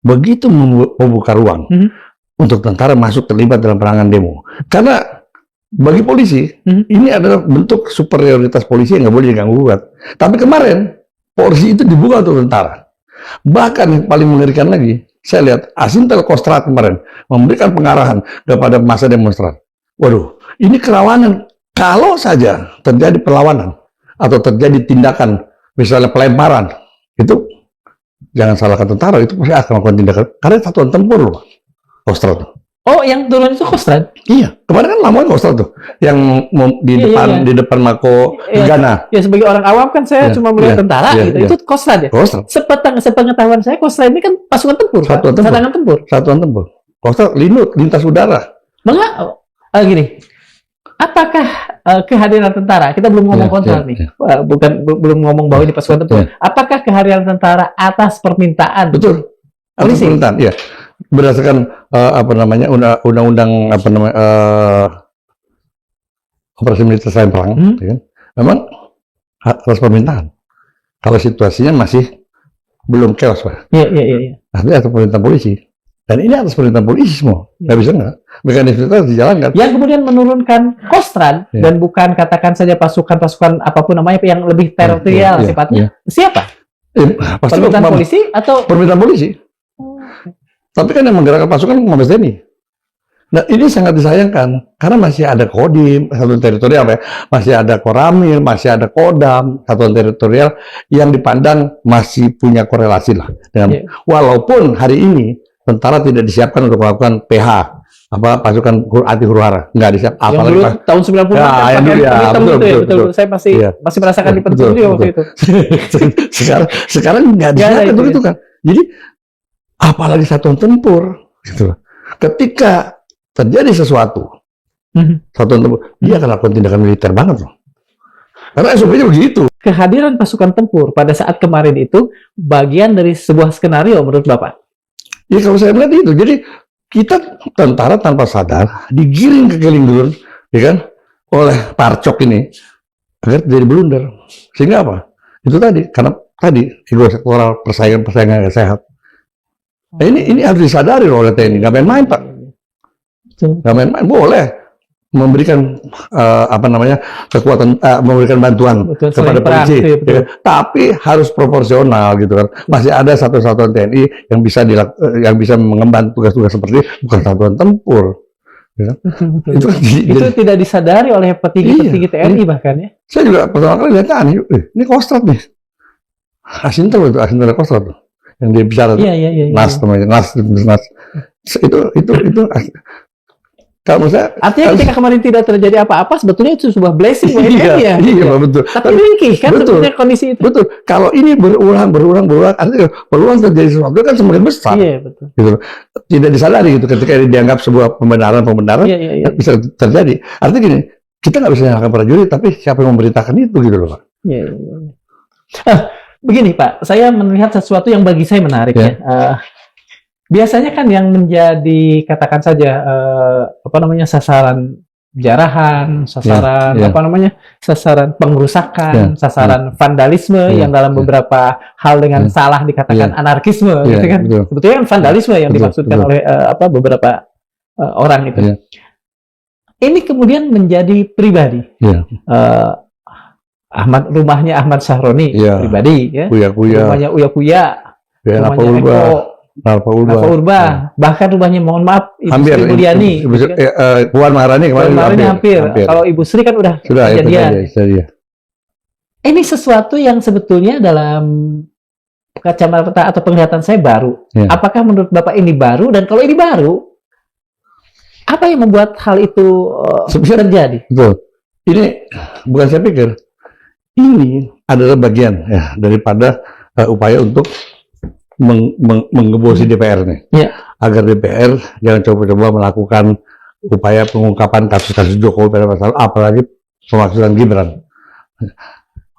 begitu membuka ruang untuk tentara masuk terlibat dalam perangan demo. Karena bagi polisi ini adalah bentuk superioritas polisi yang nggak boleh diganggu gugat. Tapi kemarin polisi itu dibuka untuk tentara. Bahkan yang paling mengerikan lagi, saya lihat Asintel Kostrad kemarin memberikan pengarahan kepada massa demonstran. Waduh, ini kerawanan. Kalau saja terjadi perlawanan atau terjadi tindakan misalnya pelemparan, itu jangan salahkan tentara, itu pasti akan melakukan tindakan. Karena satuan tempur loh, Kostrad. Oh, yang turun itu Kostrad? Iya, kemarin kan lamongan Kostrad tuh, yang di depan Mako Gana. Ya, sebagai orang awam kan saya cuma melihat tentara gitu. Itu Kostrad ya? Kostrad. Sepengetahuan saya Kostrad ini kan pasukan tempur, cadangan tempur. Satuan tempur. Kostrad lintas udara. Mengapa? Gini, apakah kehadiran tentara, kita belum ngomong kontrak nih, belum ngomong bahwa ini pasukan tempur. Apakah kehadiran tentara atas permintaan? Betul. Atas permintaan, iya. Berdasarkan undang-undang operasi militer selain perang, ya kan? Memang atas permintaan. Kalau situasinya masih belum chaos, Pak. Iya. Tapi atas permintaan polisi. Dan ini atas perintah polisi semua. Nggak bisa nggak? Mekanisme itu harus dijalankan. Yang kemudian menurunkan Kostrad dan bukan katakan saja pasukan-pasukan apapun namanya yang lebih teritorial sifatnya. Siapa? Permintaan polisi atau? Permintaan polisi. Tapi kan yang menggerakkan pasukan Mabes TNI. Nah, ini sangat disayangkan karena masih ada Kodim, satuan teritorial, masih ada Koramil, masih ada Kodam, satuan teritorial yang dipandang masih punya korelasi lah dengan walaupun hari ini tentara tidak disiapkan untuk melakukan PH pasukan anti huru-hara, nggak disiap. Apalagi yang dulu tahun 90-an betul. Saya masih merasakan di penjara waktu itu. sekarang nggak disiapkan untuk itu kan. Jadi apalagi satuan tempur gitu. Ketika terjadi sesuatu satuan tempur, dia akan lakukan tindakan militer banget loh. Karena SOP-nya begitu. Kehadiran pasukan tempur pada saat kemarin itu bagian dari sebuah skenario menurut Bapak? Ya kalau saya melihat itu, jadi kita tentara tanpa sadar digiring ke killing ground, ya kan, oleh Parcok ini agar terjadi blunder. Sehingga apa? Itu tadi, karena tadi sektoral persaingan yang sehat. Nah, ini harus disadari oleh TNI, nggak main-main, Pak. Nggak main-main, boleh memberikan kekuatan, memberikan bantuan kepada polisi, ya, tapi harus proporsional gitu kan. Masih ada satuan TNI yang bisa mengemban tugas-tugas seperti bukan satuan tempur. Ya. Itu tidak disadari oleh petinggi-petinggi TNI bahkan ya. Saya juga pertama kali lihat ini Kostrad nih, Asintel Kostrad tuh, yang dia bicara Iya. Nas namanya Nas. Itu Kalau menurut saya, Artinya ketika kemarin tidak terjadi apa-apa, sebetulnya itu sebuah blessing buat NKRI ya. iya, betul. Tapi ringkih kan Betul. sebetulnya kondisi itu. Betul. Kalau ini berulang, artinya peluang terjadi sesuatu kan semakin besar. Iya, betul. Gitu. Tidak disadari gitu ketika ini dianggap sebuah pembenaran Iya. bisa terjadi. Artinya gini, kita nggak bisa menyalahkan prajurit, tapi siapa yang memerintahkan itu gitu loh, Pak. Iya. Begini Pak, saya melihat sesuatu yang bagi saya menarik ya. Biasanya kan yang menjadi katakan saja sasaran jarahan, sasaran sasaran pengrusakan, sasaran vandalisme yang dalam beberapa hal dengan salah dikatakan anarkisme, gitu kan? Betul. Sebetulnya kan vandalisme yang dimaksudkan oleh beberapa orang itu. Ini kemudian menjadi pribadi. Rumahnya Ahmad Sahroni pribadi, ya. Rumahnya Uya Kuya, rumahnya Eko Nalpa Urba, bahkan rumahnya, mohon maaf, Ibu Sri Mulyani, Puan Maharani kemarin hampir. Kalau Ibu Sri kan udah kejadian. Ini sesuatu yang sebetulnya dalam kacamata atau penglihatan saya baru. Apakah menurut Bapak ini baru? Dan kalau ini baru, apa yang membuat hal itu terjadi? Betul. Ini bukan saya pikir. Ini adalah bagian ya daripada upaya untuk menggebosi DPR nih, agar DPR jangan coba-coba melakukan upaya pengungkapan kasus-kasus Jokowi pada masa lalu, apalagi pemaksulan Gibran.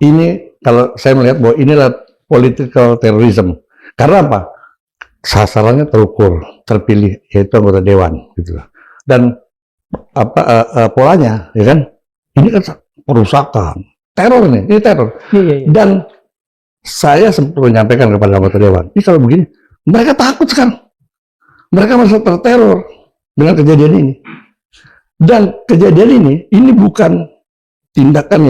Ini kalau saya melihat bahwa inilah political terrorism. Karena apa? Sasarannya terukur, terpilih, yaitu anggota dewan, gitu. Dan polanya, ya kan? Ini kan perusakan, teror ini teror. Dan saya sempat menyampaikan kepada anggota dewan, ini kalau begini, mereka takut sekarang. Mereka merasa terteror dengan kejadian ini. Dan kejadian ini bukan tindakan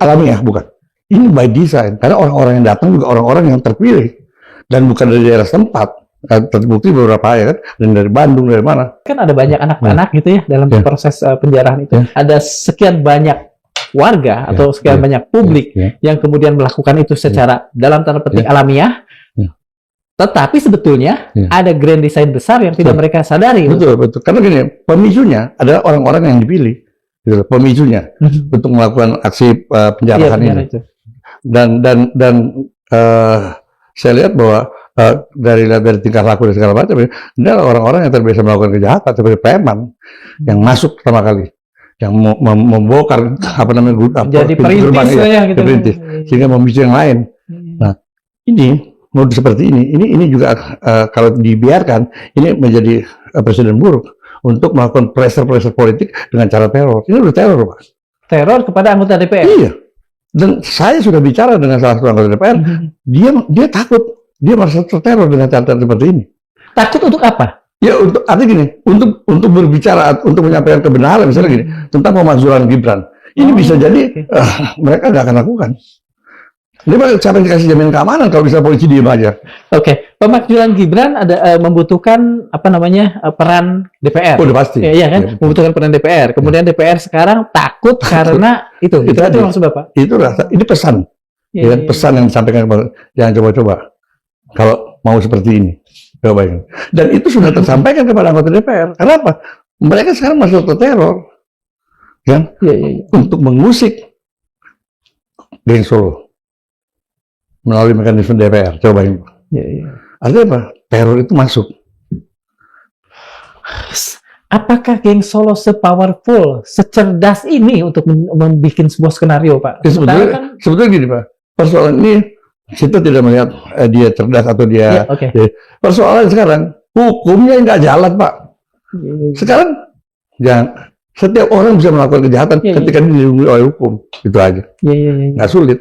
alamiah, bukan. Ini by design, karena orang-orang yang datang juga orang-orang yang terpilih dan bukan dari daerah setempat. Terbukti beberapa ya kan, dan dari Bandung, dari mana? Kan ada banyak anak-anak gitu ya dalam proses penjarahan itu. Ada sekian banyak warga atau sekian banyak publik yang kemudian melakukan itu secara dalam tanda petik alamiah, tetapi sebetulnya ada grand design besar yang tidak mereka sadari. Betul. Karena gini, pemicunya adalah orang-orang yang dipilih, gitu, pemicunya untuk melakukan aksi penjarahan ini. Itu. Dan saya lihat bahwa dari tingkah laku dan segala macam, ini adalah orang-orang yang terbiasa melakukan kejahatan seperti preman yang masuk pertama kali, yang membongkar jadi perintis gitu. Perintis, sehingga memicu yang lain. Nah, ini modus seperti ini juga kalau dibiarkan ini menjadi presiden buruk untuk melakukan pressure politik dengan cara teror. Ini udah teror, Pak. Teror kepada anggota DPR. Iya. Dan saya sudah bicara dengan salah satu anggota DPR, dia takut, dia merasa terteror dengan cara seperti ini. Takut untuk apa? Ya artinya gini, untuk berbicara, untuk menyampaikan kebenaran, misalnya gini, tentang pemakzulan Gibran. Ini bisa jadi mereka nggak akan lakukan. Jadi siapa yang dikasih jaminan keamanan kalau bisa polisi diem aja? Pemakzulan Gibran ada membutuhkan peran DPR. Udah pasti. Iya kan, membutuhkan peran DPR. Kemudian DPR sekarang takut karena itu maksud Bapak. Itu ini pesan. Pesan yang disampaikan kepada, jangan coba-coba kalau mau seperti ini. Coba. Dan itu sudah tersampaikan kepada anggota DPR. Kenapa? Mereka sekarang masuk terteror, kan? Untuk mengusik geng Solo melalui mekanisme DPR. Coba. Artinya apa? Teror itu masuk. Apakah geng Solo sepowerful, secerdas ini untuk membuat sebuah skenario, Pak? Sebetulnya gini, Pak. Persoalan ini kita tidak melihat dia cerdas atau dia. Persoalan sekarang hukumnya nggak jalan, Pak. Sekarang setiap orang bisa melakukan kejahatan ketika dilindungi oleh hukum, itu aja. Nggak sulit.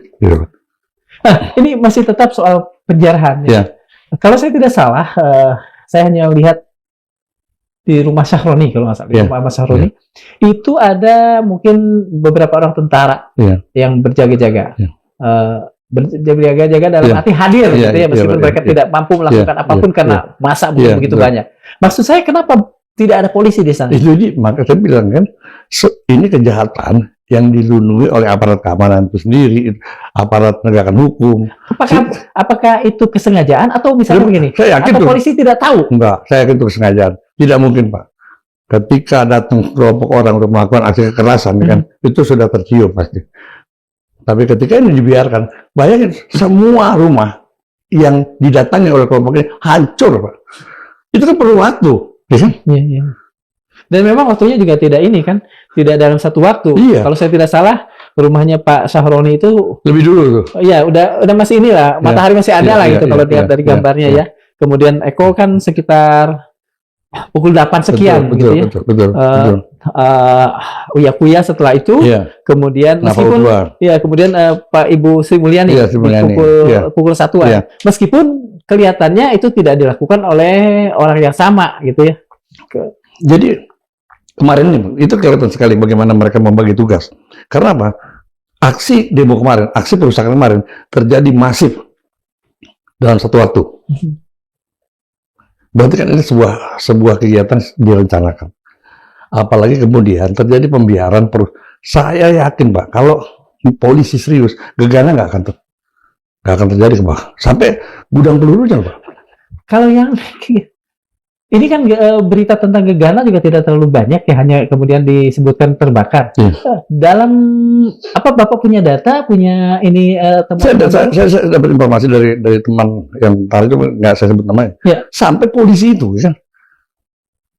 Ini masih tetap soal penjarahan. Kalau saya tidak salah, saya hanya lihat di rumah Sahroni, kalau nggak salah, rumah Ahmad Sahroni, itu ada mungkin beberapa orang tentara yang berjaga-jaga. Berjaga-jaga dalam arti hadir, gitu ya, meskipun mereka tidak mampu melakukan apapun karena masa belum begitu banyak. Maksud saya, kenapa tidak ada polisi di sana? Jadi maka saya bilang kan, ini kejahatan yang dilindungi oleh aparat keamanan itu sendiri, aparat penegakan hukum. Apakah itu kesengajaan atau misalnya begini? Saya yakin atau polisi tidak tahu? Enggak, saya yakin itu kesengajaan. Tidak mungkin, Pak. Ketika datang kelompok orang untuk melakukan aksi kekerasan, kan, itu sudah tercium pasti. Tapi ketika ini dibiarkan, bayangin semua rumah yang didatangi oleh kelompok ini hancur, Pak. Itu kan perlu waktu, ya kan? Iya. Dan memang waktunya juga tidak ini kan, tidak dalam satu waktu. Iya. Kalau saya tidak salah, rumahnya Pak Syahroni itu lebih dulu tuh. Iya, udah masih inilah, matahari masih ada lah gitu kalau lihat dari gambarnya ya. Kemudian Eko kan sekitar pukul 8 sekian gitu ya. Betul. Uya setelah itu, kemudian meskipun kemudian Pak Ibu Sri Mulyani, pukul 1-an. Meskipun kelihatannya itu tidak dilakukan oleh orang yang sama gitu ya. Jadi kemarin itu kelihatan sekali bagaimana mereka membagi tugas. Karena apa? Aksi demo kemarin, aksi perusahaan kemarin terjadi masif dalam satu waktu. Berarti kan ini sebuah kegiatan direncanakan. Apalagi kemudian terjadi pembiaran saya yakin, Pak, kalau polisi serius, gegana nggak akan terjadi, Pak. Sampai gudang pelurunya, Pak. Kalau yang ini kan berita tentang gegana juga tidak terlalu banyak ya, hanya kemudian disebutkan terbakar. Dalam apa Bapak punya data, punya ini teman? Saya dapat informasi dari teman yang tadi itu nggak saya sebut namanya. Sampai polisi itu kan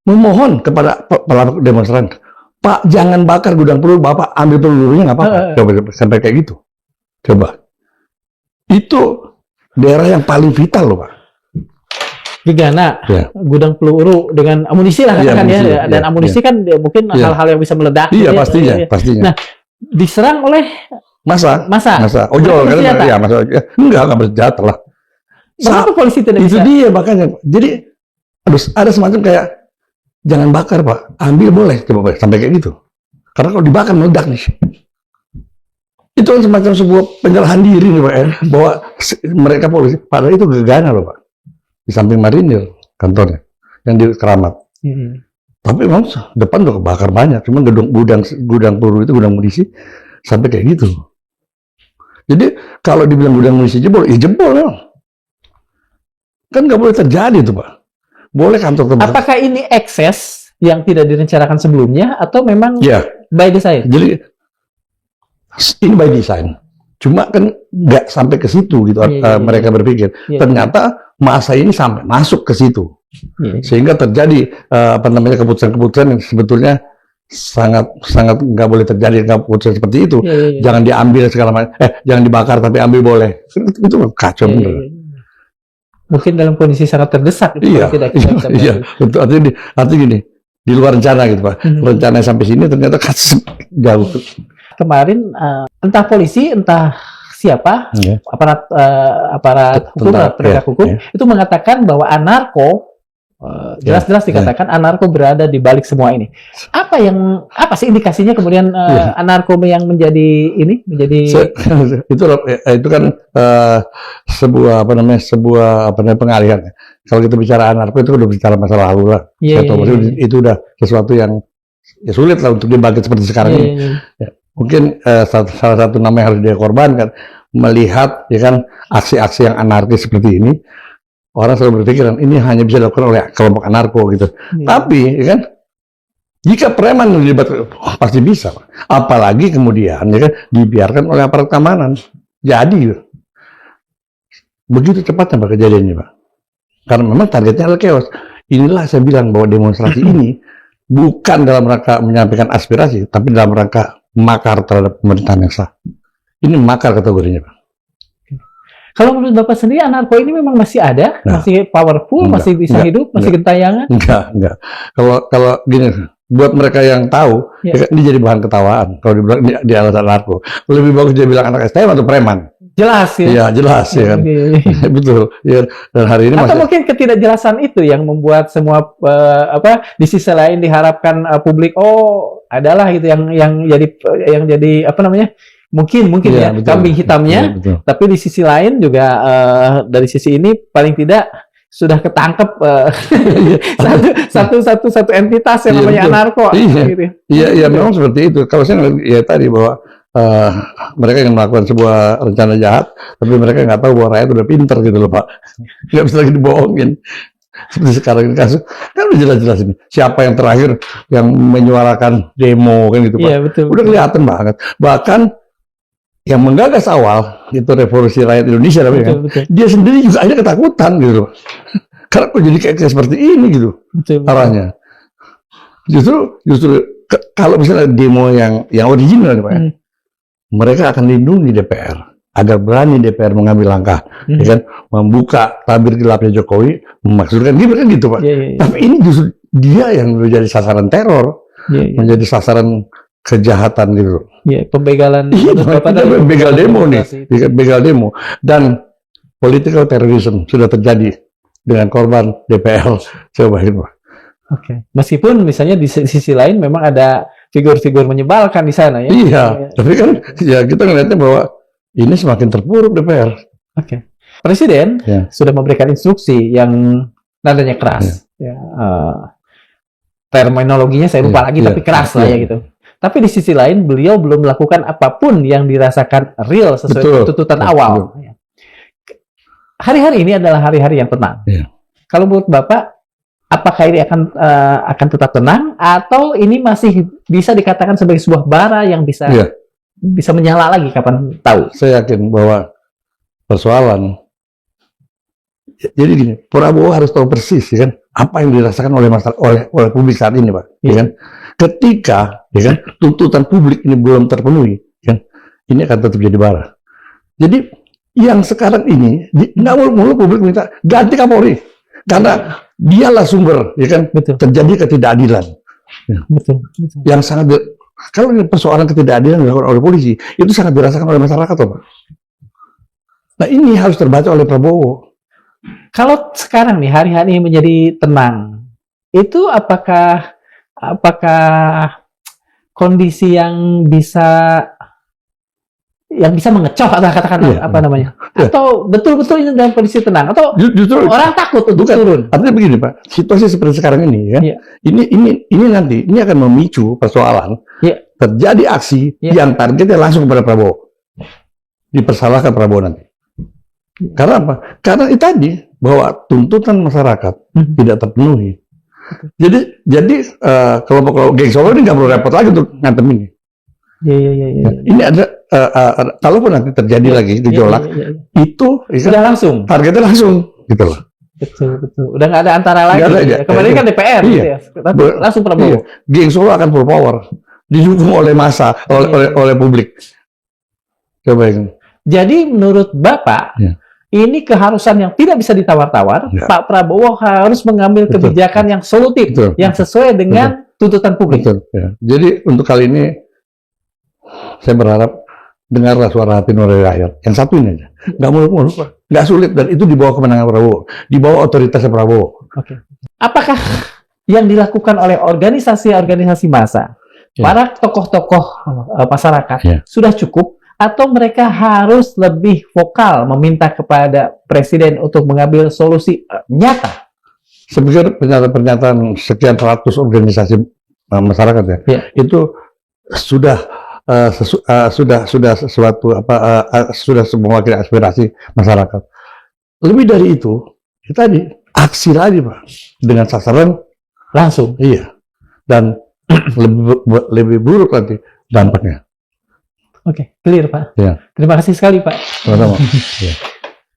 memohon kepada pelaku demonstran, Pak jangan bakar gudang peluru, Bapak ambil pelurunya nggak apa-apa. Coba sampai kayak gitu. Coba. Itu daerah yang paling vital loh, Pak. Gegana, gudang peluru dengan amunisi lah katakan ya, dan amunisi kan mungkin hal-hal yang bisa meledak. Iya, pastinya. Nah, diserang oleh masa. Ojol kan? Ya, masa. Enggak bersenjata lah. Kenapa polisi tidak bisa? Itu dia makanya. Jadi ada semacam kayak jangan bakar, Pak, ambil boleh, coba sampai kayak gitu. Karena kalau dibakar meledak nih. Itu kan semacam sebuah penyerahan diri nih, Pak, bahwa mereka polisi, padahal itu gegana loh, Pak. Di samping marinir kantornya yang di Keramat. Tapi memang depan udah kebakar banyak, cuma gudang peluru itu gudang munisi sampai kayak gitu. Jadi kalau dibilang gudang munisi jebol, ya jebol memang. Kan nggak boleh terjadi itu, Pak. Boleh kantor terbakar. Apakah ini ekses yang tidak direncanakan sebelumnya atau memang by design? Jadi ini by design. Cuma kan nggak sampai ke situ gitu mereka berpikir. Ternyata masa ini sampai masuk ke situ, sehingga terjadi keputusan-keputusan yang sebetulnya sangat nggak boleh terjadi keputusan seperti itu. Jangan diambil segala macam, jangan dibakar tapi ambil boleh. Itu kacau bener. Mungkin dalam kondisi sangat terdesak. Betul. Artinya gini, di luar rencana gitu, Pak. Rencananya sampai sini ternyata jauh. Kemarin entah polisi entah siapa aparat hukum atau penegak hukum itu mengatakan bahwa anarko jelas-jelas dikatakan anarko berada di balik semua ini. Apa sih indikasinya kemudian anarko yang menjadi itu kan sebuah pengalihan. Kalau kita bicara anarko itu udah bicara masa lalu lah. Itu udah sesuatu yang sulit lah untuk dibangkit seperti sekarang ini. Mungkin salah satu nama yang harus dia korbankan melihat aksi-aksi yang anarkis seperti ini, orang selalu berpikiran ini hanya bisa dilakukan oleh kelompok anarko gitu. Tapi jika preman dilibatkan pasti bisa, apalagi kemudian dibiarkan oleh aparat keamanan. Jadi begitu cepatnya, Pak, kejadiannya, Pak. Karena memang targetnya adalah chaos. Inilah saya bilang bahwa demonstrasi ini bukan dalam rangka menyampaikan aspirasi, tapi dalam rangka makar terhadap pemerintahan yang sah. Ini makar kategorinya, Pak. Kalau menurut Bapak sendiri, anarko ini memang masih ada, masih powerful, masih bisa hidup, masih gentayangan? Enggak. Kalau gini, buat mereka yang tahu, ini jadi bahan ketawaan. Kalau dibilang di alasan anarko, lebih bagus dia bilang anak STM atau preman. Jelas ya? Iya, jelas ya kan. Betul. Ya, dan hari ini atau mungkin ketidakjelasan itu yang membuat semua di sisi lain diharapkan publik adalah gitu yang jadi mungkin ya betul, kambing hitamnya. Betul. Tapi di sisi lain juga dari sisi ini paling tidak sudah ketangkep Iya. satu entitas yang Iya, namanya betul. anarko. Iya. Gitu. Iya, memang seperti itu. Kalau saya ngeliat, ya tadi bahwa mereka yang melakukan sebuah rencana jahat, tapi mereka nggak tahu bahwa rakyat udah pinter gitu loh Pak. Nggak bisa lagi dibohongin. Seperti sekarang ini kasus, kan udah jelas-jelas ini. Siapa yang terakhir yang menyuarakan demo kan gitu Pak. Iya, betul. Udah kelihatan banget. Bahkan yang menggagas awal itu revolusi rakyat Indonesia namanya kan. Betul. Dia sendiri juga akhirnya ketakutan gitu loh. Karena kok jadi kayak seperti ini gitu Betul. arahnya. Justru kalau misalnya demo yang original nih Pak, ya, mereka akan lindungi DPR agar berani DPR mengambil langkah, ya kan, membuka tabir gelapnya Jokowi, memaksudkan gitu kan gitu Pak. Iya, iya, iya. Tapi ini justru dia yang menjadi sasaran teror, Iya, iya. menjadi sasaran kejahatan gitu loh. Iya, pembegalan. Iya, Bapak kita tadi begal demo nih, demokrasi. begal demo, dan political terrorism sudah terjadi dengan korban DPR. Coba itu Pak. Oke. Meskipun misalnya di sisi lain memang ada figur-figur menyebalkan di sana ya. Iya, tapi kan ya kita ngelihatnya bahwa ini semakin terpuruk DPR. Oke. Presiden Ya. sudah memberikan instruksi yang nadanya keras. Ya, terminologinya saya lupa Iya, lagi, iya, tapi keras lah iya. ya gitu. Tapi di sisi lain beliau belum melakukan apapun yang dirasakan real sesuai Betul. tuntutan Betul. awal. Ya. Hari-hari ini adalah hari-hari yang tenang. Iya. Kalau menurut Bapak, apakah ini akan tetap tenang atau ini masih bisa dikatakan sebagai sebuah bara yang bisa Iya. bisa menyala lagi kapan tahu? Saya yakin bahwa persoalan, jadi gini, Prabowo harus tahu persis, ya kan, apa yang dirasakan oleh oleh publik saat ini, Pak. Ya Iya. kan, ketika, ya kan, tuntutan publik ini belum terpenuhi, ya kan, ini akan tetap jadi bara. Jadi yang sekarang ini nggak mulu publik minta ganti Kapolri, karena dialah sumber, ya kan, Betul. terjadi ketidakadilan. Betul. Yang sangat kalau ini persoalan ketidakadilan dilakukan oleh polisi, itu sangat dirasakan oleh masyarakat, Pak. Nah, ini harus terbaca oleh Prabowo. Kalau sekarang nih hari-hari menjadi tenang, itu apakah kondisi yang bisa mengecoh atau katakanlah Iya. apa namanya? Iya. Atau betul-betul ini dalam kondisi tenang atau Justru orang takut untuk bukan. turun? Artinya begini, Pak, situasi seperti sekarang ini, kan, Iya. ini nanti ini akan memicu persoalan, Iya. terjadi aksi Iya. yang targetnya langsung kepada Prabowo, dipersalahkan Prabowo nanti. Karena apa? Karena itu tadi bahwa tuntutan masyarakat tidak terpenuhi. Jadi kelompok geng Solo ini nggak perlu repot lagi untuk ngantem ini. Iya. Ini ada kalaupun nanti terjadi lagi gejolak, Iya. itu Sudah langsung. targetnya langsung gitu loh. Betul. Udah nggak ada antara lagi. Nggak ada, Ya. iya. Kemarin kan DPR, Iya. gitu ya. Tapi langsung Prabowo. Iya. Geng Solo akan full power, didukung oleh massa, oleh publik. Coba ini. Jadi menurut Bapak, Ya. ini keharusan yang tidak bisa ditawar-tawar. Ya. Pak Prabowo harus mengambil Betul. kebijakan yang solutif, Betul. yang sesuai dengan tuntutan publik. Betul. Ya. Jadi untuk kali ini saya berharap dengarlah suara hati nurani rakyat. Yang satu ini aja, nggak muluk-muluk, Pak. Nggak sulit, dan itu di bawah kemenangan Prabowo, di bawah otoritasnya Prabowo. Oke. Apakah yang dilakukan oleh organisasi-organisasi massa, Ya. para tokoh-tokoh masyarakat Ya. sudah cukup, atau mereka harus lebih vokal meminta kepada Presiden untuk mengambil solusi nyata? Saya pikir pernyataan sekian ratus organisasi masyarakat ya, Ya. itu sudah sesuatu sudah mewakili aspirasi masyarakat. Lebih dari itu, ya tadi aksi lagi, Pak, dengan sasaran Langsung. iya, dan lebih buruk nanti dampaknya. Oke, clear Pak. Ya. Terima kasih sekali Pak. Sama-sama.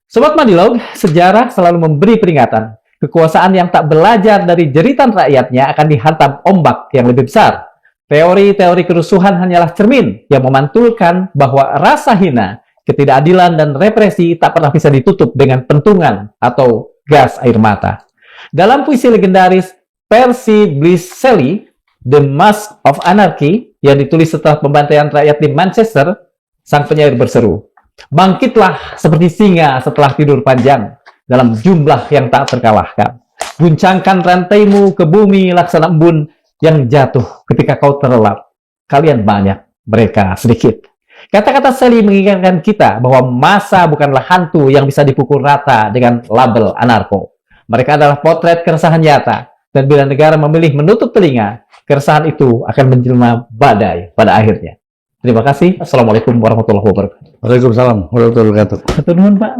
Sobat Madilog, sejarah selalu memberi peringatan. Kekuasaan yang tak belajar dari jeritan rakyatnya akan dihantam ombak yang lebih besar. Teori-teori kerusuhan hanyalah cermin yang memantulkan bahwa rasa hina, ketidakadilan, dan represi tak pernah bisa ditutup dengan pentungan atau gas air mata. Dalam puisi legendaris Percy Bysshe Shelley, The Mask of Anarchy, yang ditulis setelah pembantaian rakyat di Manchester, sang penyair berseru, "Bangkitlah seperti singa setelah tidur panjang, dalam jumlah yang tak terkalahkan. Guncangkan rantaimu ke bumi laksana embun yang jatuh ketika kau terlelap. Kalian banyak, mereka sedikit." Kata-kata Shelley mengingatkan kita bahwa massa bukanlah hantu yang bisa dipukul rata dengan label anarko. Mereka adalah potret keresahan nyata. Dan bila negara memilih menutup telinga, keresahan itu akan menjelma badai pada akhirnya. Terima kasih. Assalamualaikum warahmatullahi wabarakatuh. Waalaikumsalam warahmatullahi wabarakatuh. Hatur nuhun, Pak.